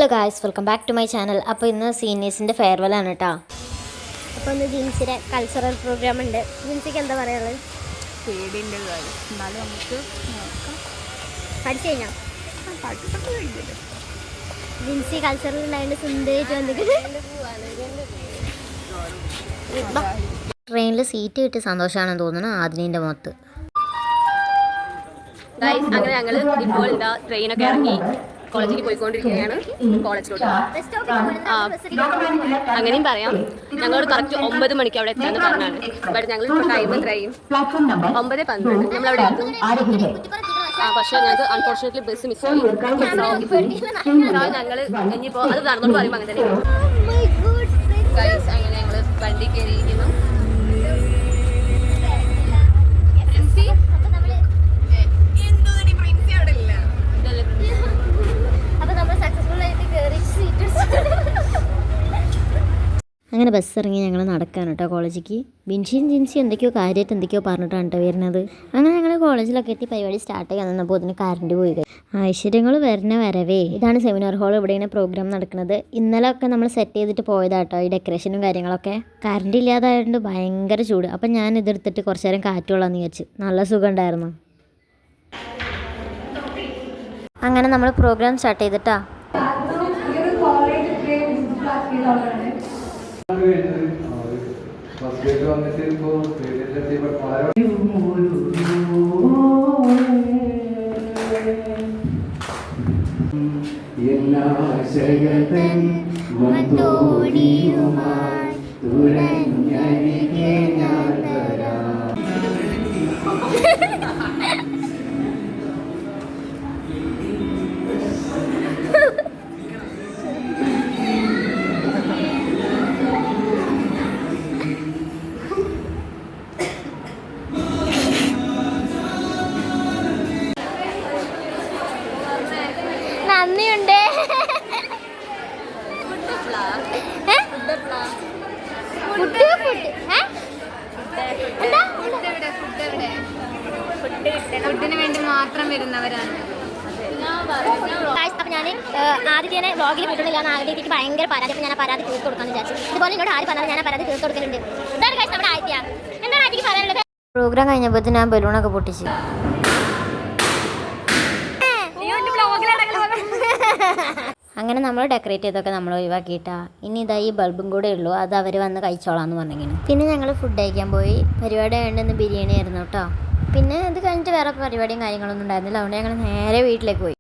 Hello guys, welcome back to my channel. അപ്പോൾ ഇന്ന് സീനിയേഴ്സിൻ്റെ farewell ആണ് കേട്ടോ. അപ്പോൾ ഇന്ന് ജിൻസിയുടെ കൾച്ചറൽ പ്രോഗ്രാം ഉണ്ട്. ജിൻസിക്ക് എന്താ പറയാനുള്ളത്? പേടിൻ്റെ കാര്യം എന്നാലും നമുക്ക് നോക്കാം. പഠിച്ചു കഴിഞ്ഞാൽ പഠിച്ചൊക്കെ കഴിഞ്ഞില്ല. ജിൻസി കൾച്ചറൽ ഉണ്ടായതുകൊണ്ട് സുന്ദരിച്ച് വന്നിട്ട് ട്രെയിനിൽ സീറ്റ് കിട്ടിയ സന്തോഷമാണെന്ന് തോന്നുന്നു ആദിനീൻ്റെ മുഖത്ത്. അങ്ങനെ ഞങ്ങൾ ഇപ്പോൾ ഇതാ ട്രെയിനൊക്കെ ഇറങ്ങി കോളേജിൽ പോയിക്കൊണ്ടിരിക്കുകയാണ്. കോളേജിലോട്ട് അങ്ങനെയും പറയാം. ഞങ്ങളോട് കറക്റ്റ് 9 മണിക്ക് അവിടെ എത്താന്ന് പറഞ്ഞാണ്. ബട്ട് ഞങ്ങൾ ടൈം എത്രയും 9:12 നമ്മളവിടെ എത്തും. പക്ഷേ ഞങ്ങൾക്ക് അൺഫോർച്ചുനേറ്റ്ലി ബസ് മിസ്സായി. ഞങ്ങൾ ഇനിയിപ്പോൾ അത് നടന്നോണ്ട് പറയുമ്പോൾ അങ്ങനെ തന്നെ ഗൈസ്. അങ്ങനെ ഞങ്ങൾ വണ്ടി കയറിയിരിക്കുന്നു. അങ്ങനെ ബസ് ഇറങ്ങി ഞങ്ങൾ നടക്കാൻ കേട്ടോ കോളേജിലേക്ക്. ബിൻഷിയും ജിൻസിയും എന്തൊക്കെയോ കാര്യമായിട്ട് എന്തൊക്കെയോ പറഞ്ഞിട്ടാണ് കേട്ടോ വരുന്നത്. അങ്ങനെ ഞങ്ങൾ കോളേജിലൊക്കെ എത്തി പരിപാടി സ്റ്റാർട്ട് ചെയ്യാൻ നിന്നപ്പോൾ അതിന് കറണ്ട് പോയി. ഐശ്വര്യങ്ങൾ വരുന്ന വരവേ. ഇതാണ് സെമിനാർ ഹാൾ. ഇവിടെയാണ് പ്രോഗ്രാം നടക്കുന്നത്. ഇന്നലെ ഒക്കെ നമ്മൾ സെറ്റ് ചെയ്തിട്ട് പോയതാട്ടോ ഈ ഡെക്കറേഷനും കാര്യങ്ങളൊക്കെ. കറണ്ട് ഇല്ലാതായതുകൊണ്ട് ഭയങ്കര ചൂട്. അപ്പം ഞാൻ ഇതെടുത്തിട്ട് കുറച്ച് നേരം കാറ്റുകൊള്ളാന്ന് വിചാരിച്ചു. നല്ല സുഖം ഉണ്ടായിരുന്നു. അങ്ങനെ നമ്മൾ പ്രോഗ്രാം സ്റ്റാർട്ട് ചെയ്തിട്ടാ. നന്ദിയുണ്ട്. ഫുഡിന് വേണ്ടി മാത്രം വരുന്നവരാണ്. അപ്പോൾ ഞാൻ ആദ്യത്തെ വ്ളോഗിൽ പോയിട്ടുള്ള ഞാൻ ആദ്യത്തേക്ക് ഭയങ്കര പരാതി. അപ്പോൾ ഞാൻ ആ പരാതി തീർത്ത് കൊടുക്കാമെന്ന് വിചാരിച്ചു. ഇതുപോലെ എന്നോട് ആര് പറഞ്ഞാൽ ഞാൻ ആ പരാതി തീർത്ത് കൊടുക്കലുണ്ട്. ഇതാണ് കാശ് നമ്മുടെ ആദ്യ. എന്താണ് ആദ്യക്ക് പറയാനുള്ളത്? പ്രോഗ്രാം കഴിഞ്ഞപ്പോൾ ഞാൻ ബലൂണൊക്കെ പൊട്ടിച്ചു. അങ്ങനെ നമ്മൾ ഡെക്കറേറ്റ് ചെയ്തൊക്കെ നമ്മൾ ഒഴിവാക്കിയിട്ടാ. ഇനി ഇതാ ഈ ബൾബും കൂടെ ഉള്ളൂ. അത് അവർ വന്ന് കഴിച്ചോളാന്ന് പറഞ്ഞിങ്ങനെ. പിന്നെ ഞങ്ങൾ ഫുഡ് കഴിക്കാൻ പോയി. പരിപാടി വേണ്ടെന്ന് ബിരിയാണി ആയിരുന്നു കേട്ടോ. പിന്നെ ഇത് കഴിഞ്ഞിട്ട് വേറെ പരിപാടിയും കാര്യങ്ങളൊന്നും ഉണ്ടായിരുന്നില്ല. അതുകൊണ്ട് ഞങ്ങൾ നേരെ വീട്ടിലേക്ക് പോയി.